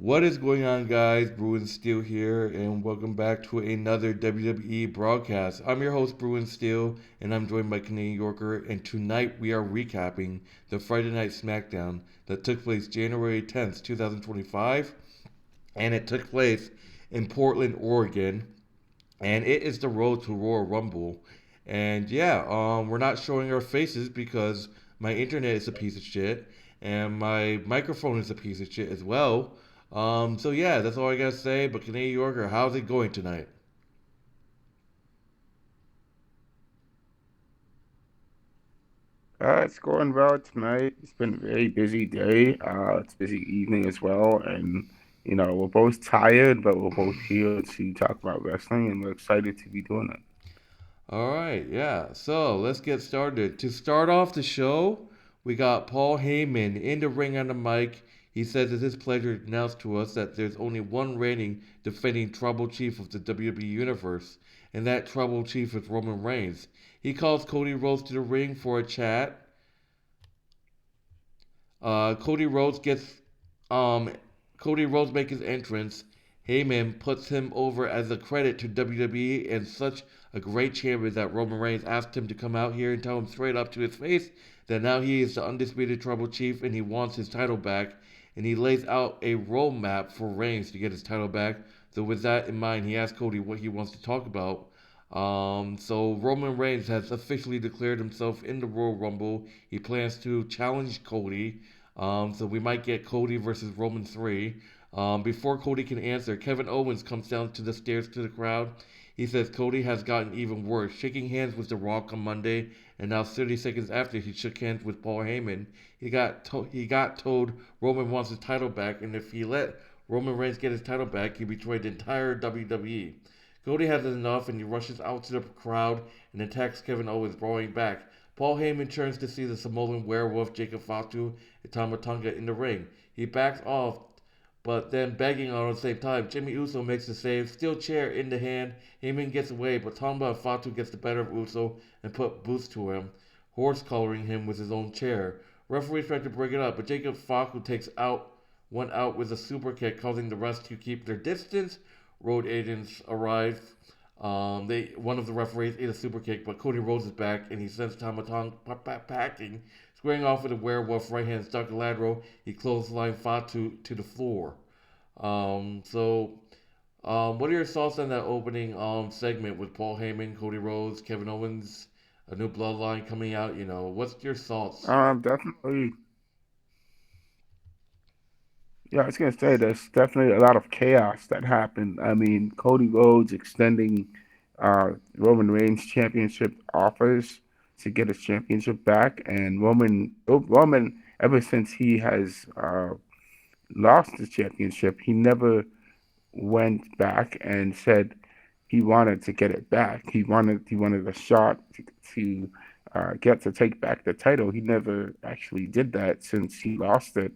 What is going on, guys? Bruin Steel here, and welcome back to another WWE broadcast. I'm your host, Bruin Steel, and I'm joined by Canadian Yorker. And tonight we are recapping the Friday Night Smackdown that took place January 10th, 2025, and it took place in Portland, Oregon. And it is the road to Royal Rumble. And yeah, we're not showing our faces because my internet is a piece of shit, and my microphone is a piece of shit as well. So yeah, that's all I gotta say. But Canadian Yorker, how's it going tonight? It's going well tonight. It's been a very busy day. It's busy evening as well, and we're both tired, but we're both here to talk about wrestling, and we're excited to be doing it. All right, yeah. So let's get started. To start off the show, we got Paul Heyman in the ring on the mic. He says it's his pleasure to announce to us that there's only one reigning defending Tribal Chief of the WWE Universe, and that Tribal Chief is Roman Reigns. He calls Cody Rhodes to the ring for a chat. Cody Rhodes gets um Cody Rhodes makes his entrance. Heyman puts him over as a credit to WWE and such a great champion that Roman Reigns asked him to come out here and tell him straight up to his face that now he is the undisputed tribal chief and he wants his title back. And he lays out a roadmap for Reigns to get his title back. So with that in mind, he asks Cody what he wants to talk about. So Roman Reigns has officially declared himself in the Royal Rumble. He plans to challenge Cody. So we might get Cody versus Roman 3. Before Cody can answer, Kevin Owens comes down to the stairs to the crowd. He says Cody has gotten even worse, shaking hands with The Rock on Monday, and now 30 seconds after he shook hands with Paul Heyman, he got told Roman wants his title back, and if he let Roman Reigns get his title back, he betrayed the entire WWE. Cody has enough, and he rushes out to the crowd and attacks Kevin Owens, brawling back. Paul Heyman turns to see the Samoan werewolf Jacob Fatu and Tama Tonga in the ring. He backs off, but then begging on at the same time. Jimmy Uso makes the save, steel chair in the hand. Heyman gets away, but Tama and Fatu gets the better of Uso and put boots to him, horse collaring him with his own chair. Referees try to break it up, but Jacob Fatu takes out one out with a super kick, causing the rest to keep their distance. Road agents arrive. They One of the referees ate a super kick, but Cody Rhodes is back and he sends Tamatong packing, squaring off with a werewolf right hand stuck lateral. He clothesline Fatu to the floor. What are your thoughts on that opening segment with Paul Heyman, Cody Rhodes, Kevin Owens, a new bloodline coming out? What's your thoughts? Definitely. Yeah, I was gonna say there's definitely a lot of chaos that happened. I mean, Cody Rhodes extending Roman Reigns championship offers to get his championship back, and Roman ever since he has lost the championship, he never went back and said he wanted to get it back. He wanted a shot to get to take back the title. He never actually did that since he lost it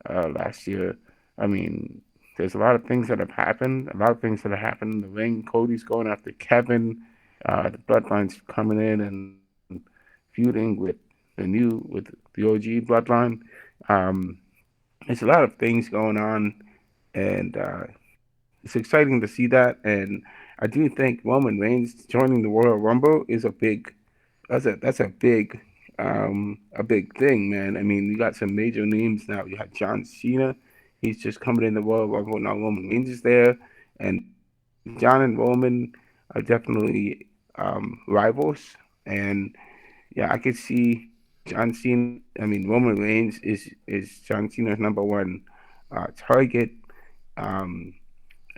last year. I mean, there's a lot of things that have happened. A lot of things that have happened in the ring. Cody's going after Kevin. The Bloodline's coming in and feuding with the OG Bloodline. Um, there's a lot of things going on, and it's exciting to see that, and I do think Roman Reigns joining the Royal Rumble is a big thing, man. I mean, you got some major names now. You had John Cena, he's just coming in the Royal Rumble now. Roman Reigns is there, and John and Roman are definitely rivals, and yeah, I could see John Cena. I mean, Roman Reigns is John Cena's number one target. Um,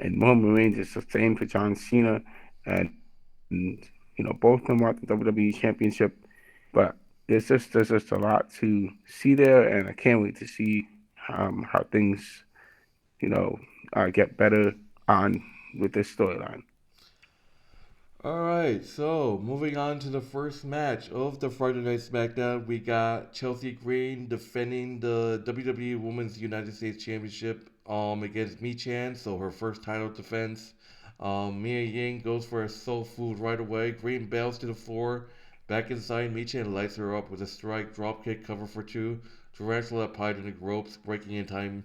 and Roman Reigns is the same for John Cena, and both of them want the WWE Championship, but there's just a lot to see there, and I can't wait to see how things get better on with this storyline. Alright, so moving on to the first match of the Friday Night SmackDown, we got Chelsea Green defending the WWE Women's United States Championship against Michin, so her first title defense. Mia Ying goes for a soul food right away. Green bails to the floor. Back inside, Michin lights her up with a strike dropkick cover for two. Tarantula applied in the ropes, breaking in time.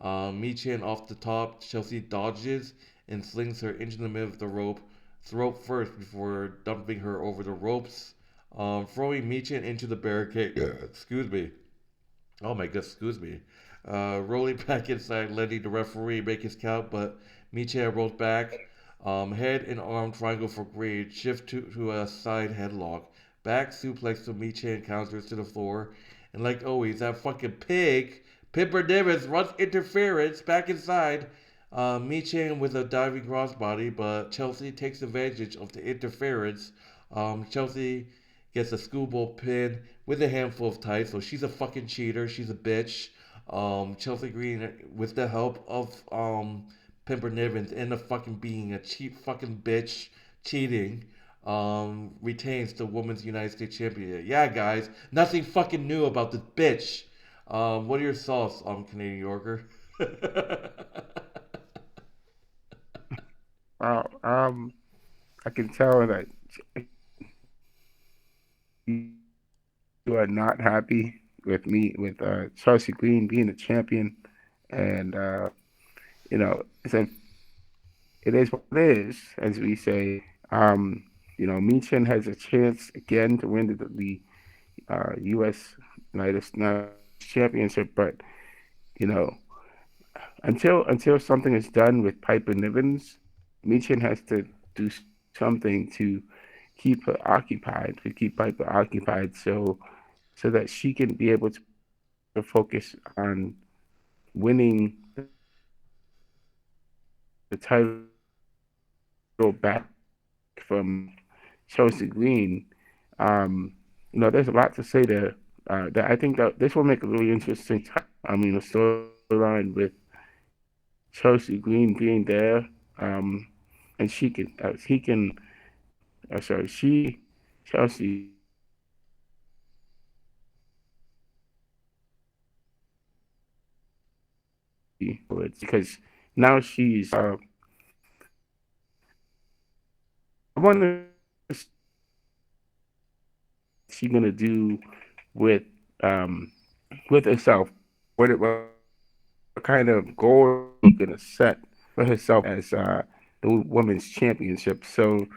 Michin off the top, Chelsea dodges and slings her into the middle of the rope, throat first before dumping her over the ropes, throwing Michin into the barricade. Excuse me. Oh my god, excuse me. Rolling back inside, letting the referee make his count, but Michin rolls back. Head and arm triangle for green, shift to a side headlock. Back suplex to Michin counters to the floor. And like always, that fucking pig, Pipper Davis runs interference back inside. Michin with a diving crossbody, but Chelsea takes advantage of the interference. Chelsea gets a schoolboy pin with a handful of tights, so she's a fucking cheater. She's a bitch. Chelsea Green, with the help of Pimper Nivens and the fucking being a cheap fucking bitch cheating, retains the Women's United States Championship. Yeah, guys, nothing fucking new about this bitch. What are your thoughts on Canadian Yorker? Wow. I can tell that you are not happy with me with Chelsea Green being a champion, and it is what it is, as we say. Michin has a chance again to win the U.S. United Championship, but you know, until something is done with Piper Nivens, Michin has to do something to keep Piper occupied, so that she can be able to focus on winning the title back from Chelsea Green. There's a lot to say there. That I think that this will make a really interesting. A storyline with Chelsea Green being there, and Chelsea, because now I wonder what she's gonna do with um with herself. What kind of goal is she gonna set for herself as the women's championship? So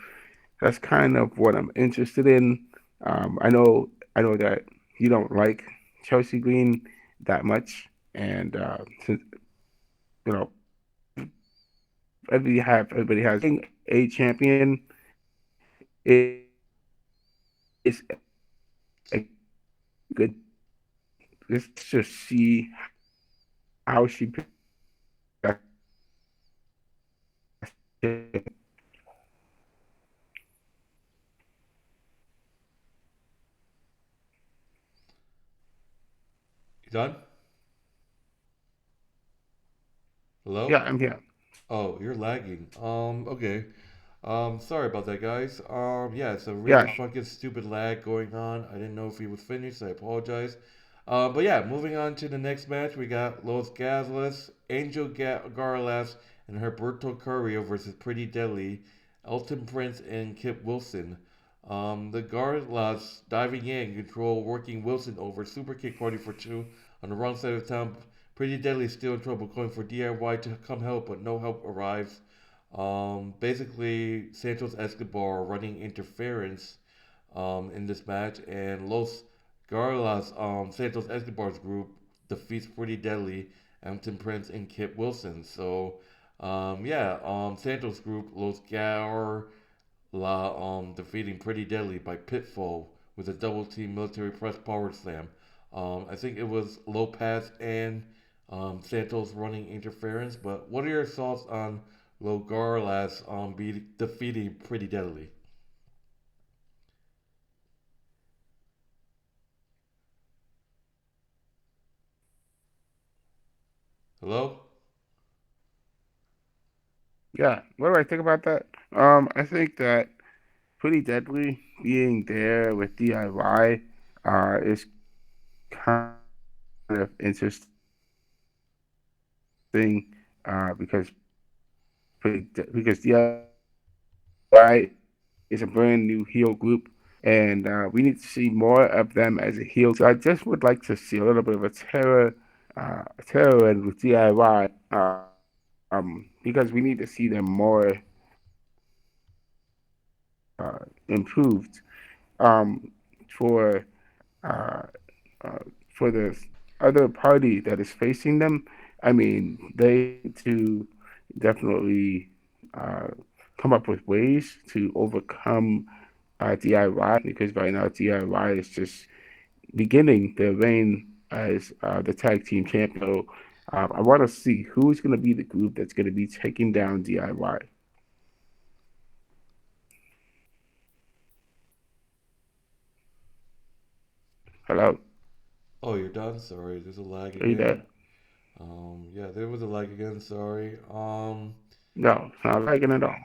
that's kind of what I'm interested in. I know that you don't like Chelsea Green that much, and since you know everybody has a champion is a good. Let's just see how she. You done? Hello? Yeah, I'm here. Oh, you're lagging. Okay. Sorry about that, guys. Yeah, it's a really Yeah, fucking stupid lag going on. I didn't know if he was finished. I apologize. But yeah, moving on to the next match, we got Los Gazlas, Garlas, and Herberto Carrillo versus Pretty Deadly, Elton Prince, and Kip Wilson. The Garlas diving in, control, working Wilson over, super kick party for two on the wrong side of town. Pretty Deadly is still in trouble, calling for DIY to come help, but no help arrives. Basically, Santos Escobar running interference in this match, and Los Garlas, Santos Escobar's group, defeats Pretty Deadly, Hampton Prince, and Kit Wilson. So, yeah, Santos group, Los Garla, defeating Pretty Deadly by pitfall with a double team military press power slam. I think it was Lopez and Santos running interference, but what are your thoughts on Logarlas defeating Pretty Deadly? Hello? yeah. What do I think about that? I think that Pretty Deadly being there with DIY is kind of interesting because because DIY is a brand new heel group, and we need to see more of them as a heel. So I just would like to see a little bit of a terror tailwind with DIY, because we need to see them more improved for uh, uh, for the other party that is facing them. I mean, they need to definitely uh, come up with ways to overcome DIY because right now DIY is just beginning their reign as the tag team champion. So I want to see who's going to be the group that's going to be taking down DIY. Hello, Oh, you're done? Sorry, there's a lag are you again. there? Yeah, there was a lag again. Sorry. No, it's not lagging at all.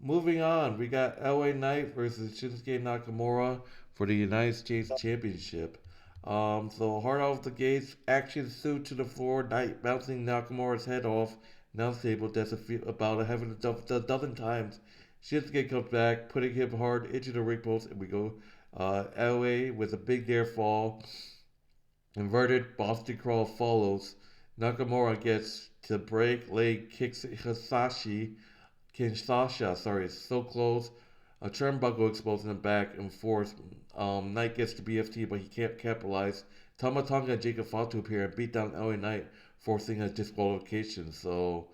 Moving on, we got LA Knight versus Shinsuke Nakamura for the United States Championship. So hard off the gates, action suit to the floor, Knight bouncing Nakamura's head off, announce table that's about a half a dozen times. Shinsuke comes back, putting him hard into the ring post, and we go LA with a big air fall. Inverted Boston Crawl follows. Nakamura gets to break, leg kicks Kinshasa, sorry, so close. A turnbuckle explodes in the back and forth. Knight gets the BFT, but he can't capitalize. Tama Tonga and Jacob Fatu appear and beat down LA Knight, forcing a disqualification. So,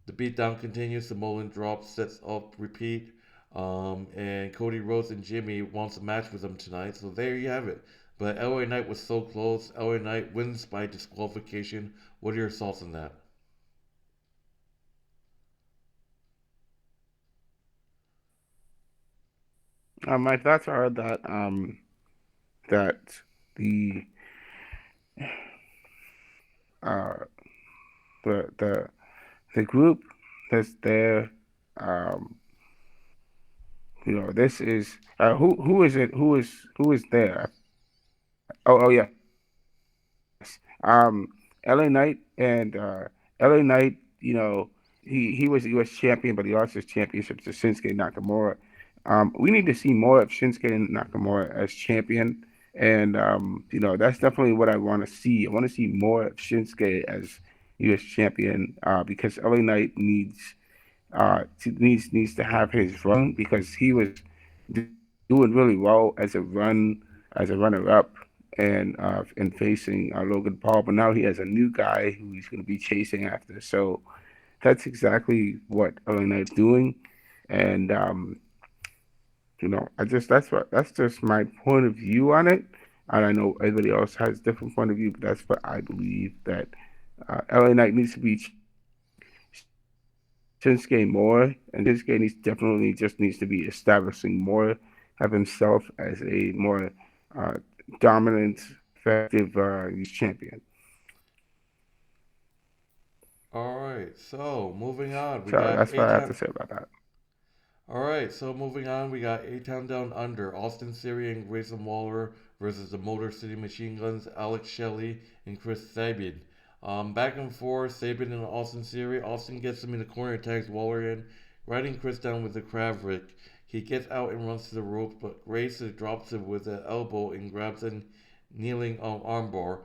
the beatdown continues. The Mullen drop sets up repeat. And Cody Rhodes and Jimmy wants a match with them tonight. So there you have it. But LA Knight was so close. LA Knight wins by disqualification. What are your thoughts on that? My thoughts are that the uh, the the group that's there, um, this is who is it? Who is there? Oh yes. LA Knight and LA Knight, he was the U.S. champion, but he lost his championship to Shinsuke Nakamura. We need to see more of Shinsuke Nakamura as champion, and that's definitely what I want to see. I want to see more of Shinsuke as U.S. champion because LA Knight needs to have his run because he was doing really well as a runner up and facing Logan Paul, but now he has a new guy who he's going to be chasing after. So that's exactly what LA Knight's doing, and that's just my point of view on it. And I know everybody else has a different point of view, but that's what I believe that LA Knight needs to be Shinsuke more, and Shinsuke definitely just needs to be establishing more of himself as a more uh, dominant, effective champion. All right. So moving on, we So got that's what A I have Town. to say about that. All right. So moving on, we got A Town Down Under. Austin Theory and Grayson Waller versus the Motor City Machine Guns, Alex Shelley and Chris Sabin. Back and forth, Sabin and Austin Theory. Austin gets him in the corner and tags Waller in, riding Chris down with the crab rick. He gets out and runs to the ropes, but Grayson drops him with an elbow and grabs a kneeling armbar.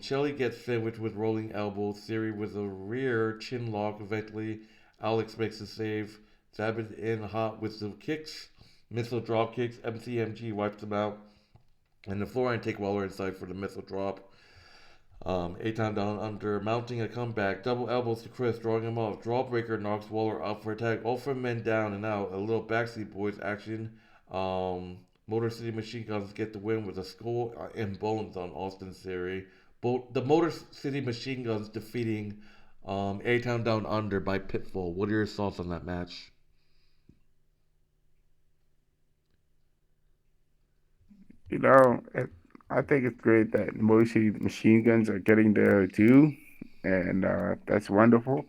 Shelley gets sandwiched with rolling elbows. Theory with a rear chin lock. Eventually, Alex makes a save. Sabin in hot with some kicks, missile drop kicks. MCMG wipes him out. And the floor and take Waller inside for the missile drop. A-Town Down Under, mounting a comeback. Double elbows to Chris, drawing him off. Drawbreaker knocks Waller out for a tag. All four men down and out. A little Backstreet Boys action. Motor City Machine Guns get the win with a skull and bones on Austin Theory. The Motor City Machine Guns defeating A-Town Down Under by Pitfall. What are your thoughts on that match? You know, I think it's great that mostly the machine guns are getting their due, and that's wonderful.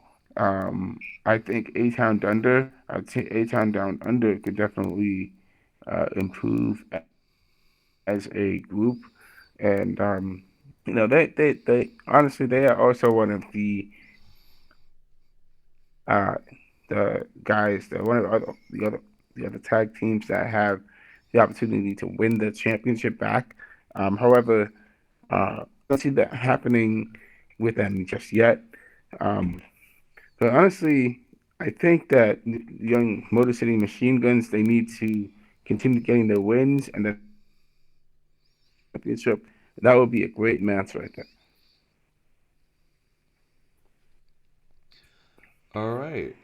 I think A Town Down Under could definitely improve as a group, and they honestly they are also one of uh, the guys that one of the other tag teams that have the opportunity to win the championship back. However, I don't see that happening with them just yet. Um, but honestly, I think that young Motor City Machine Guns, they need to continue getting their wins and then championship. That would be a great match right there. All right.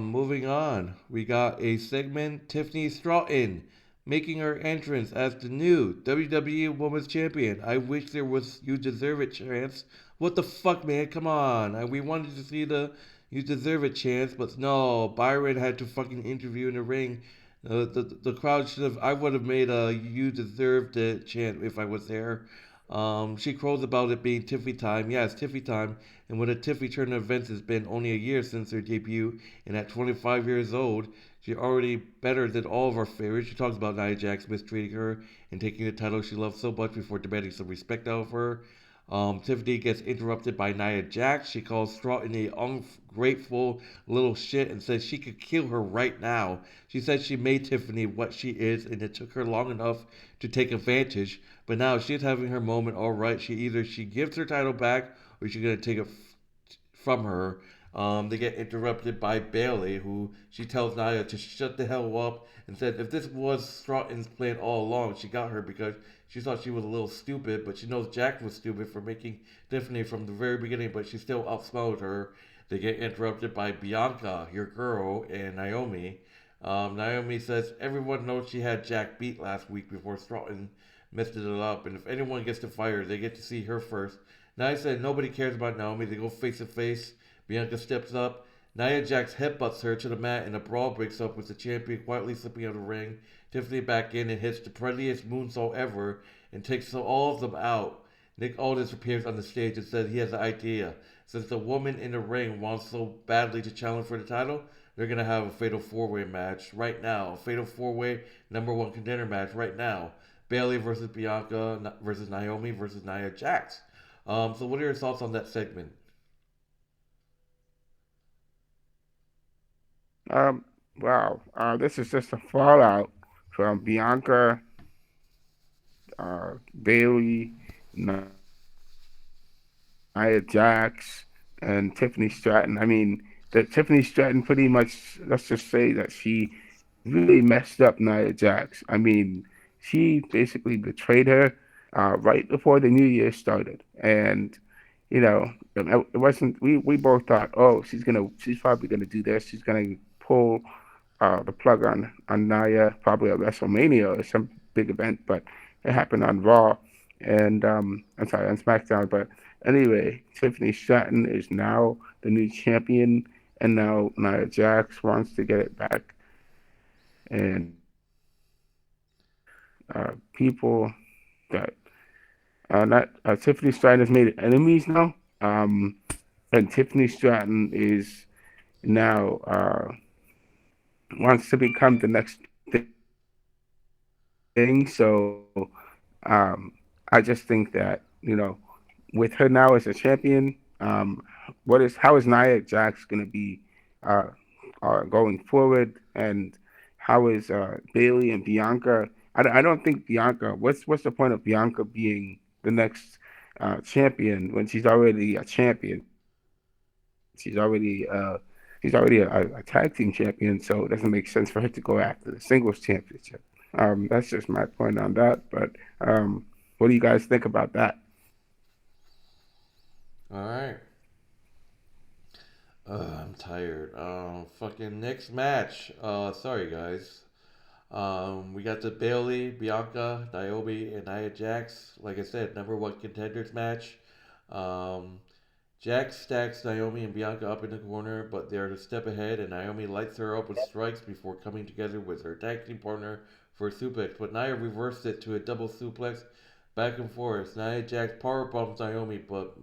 Moving on. We got a segment. Tiffany Stratton making her entrance as the new WWE Women's Champion. I wish there was "You Deserve It" chance. What the fuck, man? Come on. We wanted to see the "You Deserve It" chance, but no. Byron had to fucking interview in the ring. The crowd should have. I would have made a "You Deserved It" chant if I was there. She crows about it being Tiffy time. Yeah, it's Tiffy time. And with a Tiffy turn of events, it's been only a year since her debut. And at 25 years old, she's already better than all of our favorites. She talks about Nia Jax mistreating her and taking the title she loves so much before demanding some respect out of her. Tiffany gets interrupted by Nia Jax. She calls Stratton a ungrateful little shit and says she could kill her right now. She said she made Tiffany what she is, and it took her long enough to take advantage. But now she's having her moment. All right, she gives her title back, or she's gonna take it from her. They get interrupted by Bailey, who she tells Nia to shut the hell up and said if this was Stratton's plan all along, she got her because she thought she was a little stupid, but she knows Jack was stupid for making Tiffany from the very beginning, but she still outsmarted her. They get interrupted by Bianca, your girl, and Naomi. Naomi says everyone knows she had Jack beat last week before Stratton messed it up, and if anyone gets to fire, they get to see her first. Nia said nobody cares about Naomi. They go face to face. Bianca steps up. Nia Jax headbutts her to the mat, and a brawl breaks up with the champion quietly slipping out of the ring. Tiffany back in and hits the prettiest moonsault ever and takes all of them out. Nick Aldis appears on the stage and says he has an idea. Since the woman in the ring wants so badly to challenge for the title, they're going to have a fatal four-way match right now. A fatal four-way number one contender match right now. Bailey versus Bianca versus Naomi versus Nia Jax. So what are your thoughts on that segment? Um, wow, this is just a fallout from Bianca, Bailey, Nia Jax, and Tiffany Stratton. I mean, the Tiffany Stratton pretty much, let's just say that she really messed up Nia Jax. I mean, she basically betrayed her right before the new year started. And, it wasn't, we both thought, oh, she's probably gonna do this. She's gonna pull the plug on Nia, probably at WrestleMania or some big event, but it happened on Raw and I'm sorry, on SmackDown. But anyway, Tiffany Stratton is now the new champion, and now Nia Jax wants to get it back, and people that not Tiffany Stratton has made enemies now, and Tiffany Stratton is now wants to become the next thing. So I just think that with her now as a champion, what is how is Nia Jax going to be uh, going forward, and how is Bailey and Bianca? I don't think Bianca. What's the point of Bianca being the next champion when she's already a champion? She's already she's already a tag team champion, so it doesn't make sense for her to go after the singles championship. That's just my point on that. But what do you guys think about that? All right. I'm tired. Fucking next match. Sorry guys. We got the Bailey, Bianca, Naomi, and Nia Jax. Like I said, number one contenders match. Um, Jax stacks Naomi and Bianca up in the corner, but they're a step ahead, and Naomi lights her up with strikes before coming together with her tag team partner for a suplex. But Nia reversed it to a double suplex back and forth. Nia Jax power bombs Naomi, but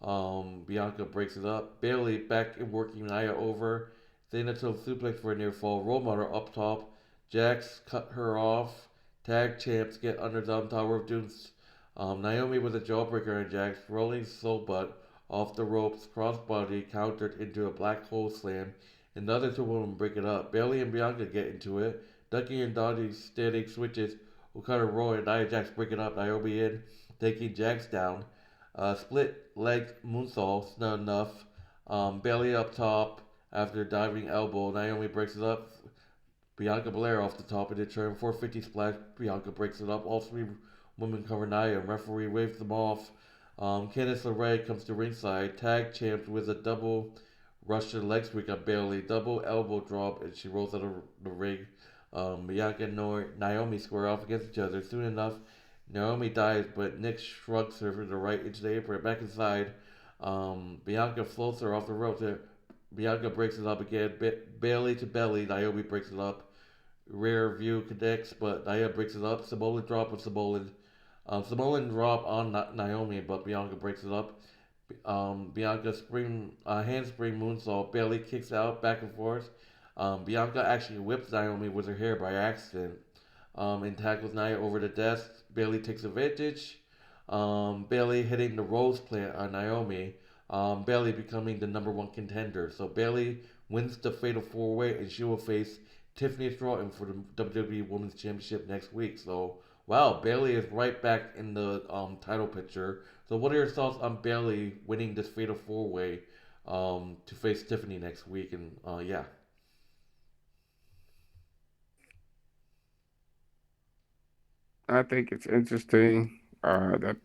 Bianca breaks it up. Bailey back and working Nia over. Then until suplex for a near fall. Role model up top. Jax cut her off. Tag champs get under the Tower of Doom. Naomi with a jawbreaker on Jax. Rolling soul butt off the ropes. Crossbody countered into a black hole slam. And the other two women break it up. Bailey and Bianca get into it. Ducky and Dottie steady switches. Okada roll and Nia Jax break it up. Naomi in. taking Jax down. Split leg moonsault, not enough. Belly up top after diving elbow. Naomi breaks it up. Bianca Belair off the top of the turn. 450 splash. Bianca breaks it up. All three women cover Nia. Referee waves them off. Candice LeRae comes to ringside. Tag champs with a double Russian leg sweep on Bailey. Double elbow drop, and she rolls out of the ring. Bianca and Naomi square off against each other. Soon enough, Naomi dies, but Nick shrugs her to the right into the apron. Back inside, Bianca floats her off the rope. Bianca breaks it up again. Bailey to belly. Naomi breaks it up. Rear view connects, but Nia breaks it up. Samoan drop with Samoan. Samoan drop on Naomi, but Bianca breaks it up. Bianca handspring moonsault. Bailey kicks out back and forth. Bianca actually whips Naomi with her hair by accident and tackles Nia over the desk. Bailey takes advantage. Bailey hitting the Rose plant on Naomi. Bailey becoming the number one contender. So Bailey wins the Fatal 4-Way and she will face Tiffany Stratton for the WWE Women's Championship next week. So wow, Bailey is right back in the title picture. So what are your thoughts on Bailey winning this Fatal 4-Way to face Tiffany next week? And yeah. I think it's interesting that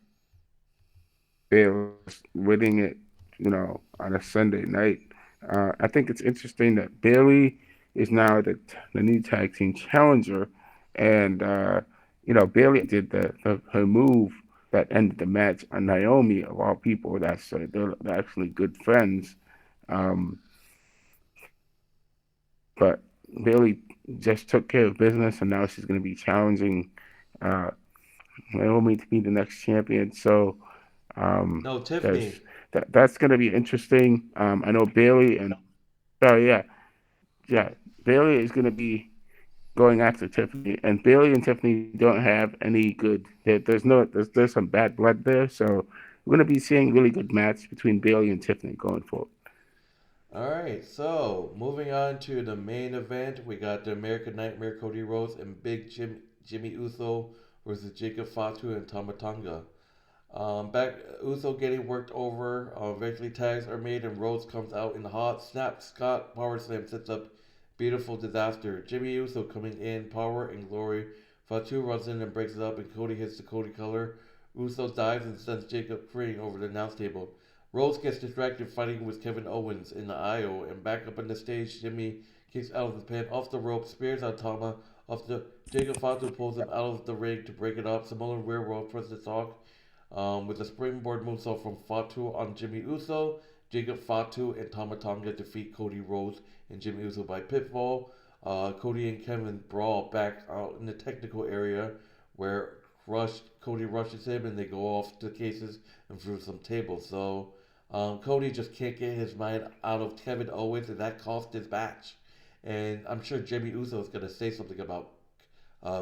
Baylor's winning it, on a Sunday night. I think it's interesting that Bailey is now the new tag team challenger, and Bailey did her move that ended the match on Naomi of all people. They're actually good friends, um, but Bailey just took care of business, and now she's going to be challenging uh, Naomi to be the next champion. So No, there's Tiffany. that's going to be interesting. I know Bailey and sorry, yeah, Bailey is going to be going after Tiffany, and Bailey and Tiffany don't have any good. There's some bad blood there, so we're going to be seeing really good match between Bailey and Tiffany going forward. Alright, so moving on to the main event, we got the American Nightmare Cody Rhodes and Jimmy Uso versus Jacob Fatu and Tama Tonga. Back Uso getting worked over. Eventually tags are made and Rhodes comes out in the hot snap. Scott power slam sets up beautiful disaster. Jimmy Uso coming in power and glory. Fatu runs in and breaks it up and Cody hits the Cody color. Uso dives and sends Jacob freeing over the announce table. Rhodes gets distracted fighting with Kevin Owens in the aisle and back up on the stage. Jimmy kicks out of the pin off the rope, spears on Tama. Off the Jacob Fatu pulls him out of the ring to break it up. Samoan Railroad presses the talk with a springboard moonsault from Fatu on Jimmy Uso. Jacob Fatu and Tama Tonga defeat Cody Rhodes and Jimmy Uso by pinfall. Cody and Kevin brawl back out in the technical area where Cody rushes him and they go off to cases and through some tables. So Cody just can't get his mind out of Kevin Owens and that cost his match. And I'm sure Jimmy Uso is going to say something about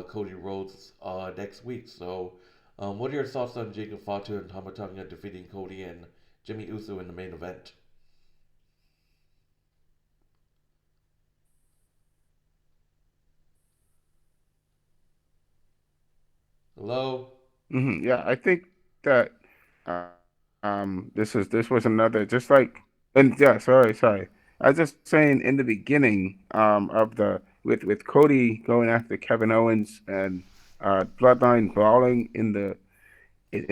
Cody Rhodes next week. So, what are your thoughts on Jacob Fatu and Tama Tonga defeating Cody and Jimmy Uso in the main event? Hello? Yeah, I think that this was another just like and yeah, sorry. I was just saying in the beginning of the with Cody going after Kevin Owens and Bloodline brawling in at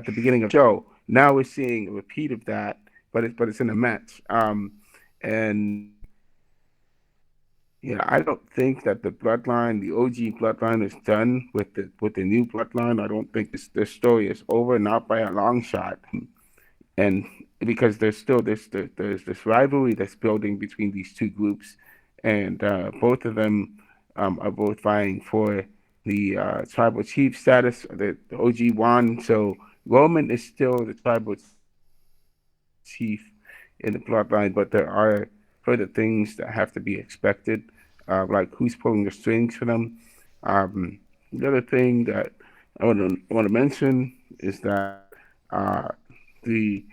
the beginning of the show. Now we're seeing a repeat of that, but it's in a match. And Yeah, I don't think that the OG bloodline, is done with the new bloodline. I don't think this story is over, not by a long shot. And because there's this rivalry that's building between these two groups, and both of them are both vying for the tribal chief status. The OG won, so Roman is still the tribal chief in the bloodline, but there are further things that have to be expected, like who's pulling the strings for them. The other thing that I want to mention is that uh, the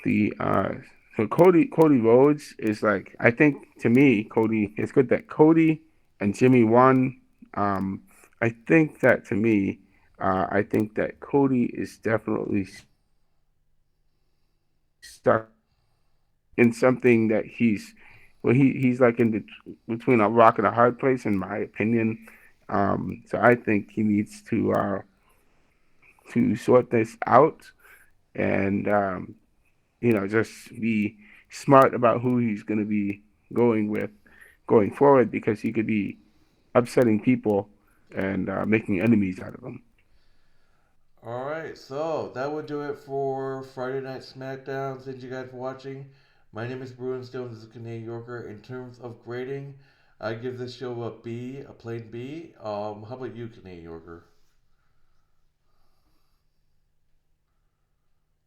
the so Cody Rhodes is like, I think, to me, Cody, it's good that Cody and Jimmy won. Um, I think that to me, I think that Cody is definitely stuck in something that he's like in between a rock and a hard place, in my opinion. So I think he needs to sort this out and just be smart about who he's going to be going with going forward because he could be upsetting people and making enemies out of them. Alright, so that would do it for Friday Night Smackdown. Thank you guys for watching. My name is Bruin Stone, this is Canadian Yorker. In terms of grading, I give this show a B, a plain B. How about you, Canadian Yorker?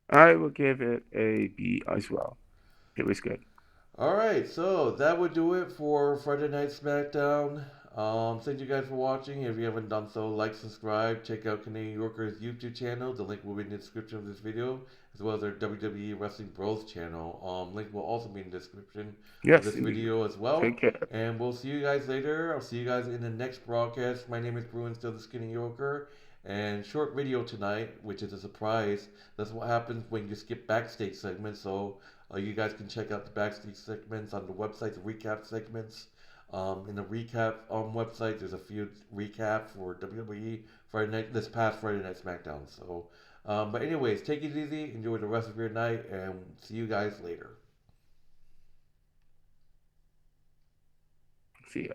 I will give it a B as well. It was good. Alright, so that would do it for Friday Night Smackdown. Thank you guys for watching. If you haven't done so, like, subscribe, check out Canadian Yorker's YouTube channel. The link will be in the description of this video, as well as our WWE Wrestling Bros channel. Link will also be in the description of Yes, this indeed. video as well. Take care. And we'll see you guys later. I'll see you guys in the next broadcast. My name is Bruin, still the Skinny Yorker. And short video tonight, which is a surprise. That's what happens when you skip backstage segments. So you guys can check out the backstage segments on the website, the recap segments. In the recap website, there's a few recap for WWE Friday night, this past Friday Night SmackDown. So, but anyways, take it easy, enjoy the rest of your night, and see you guys later. See ya.